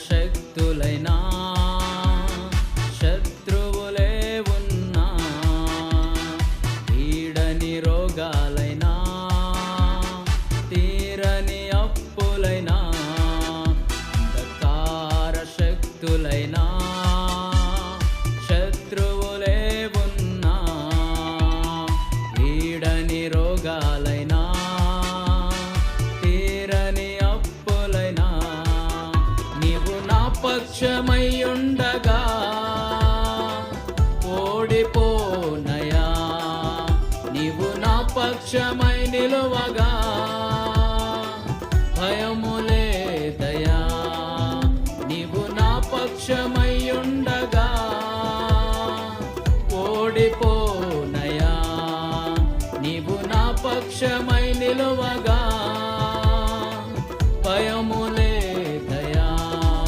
శక్తులైనా శత్రువులే ఉన్నా ఈడని రోగాలైనా తీరని అప్పులైనా అంధకార శక్తులైనా శత్రువులే ఉన్నా ఈడని రోగాలైనా తీరని అప్పులైనా నీవు నా పక్షమై ఉండ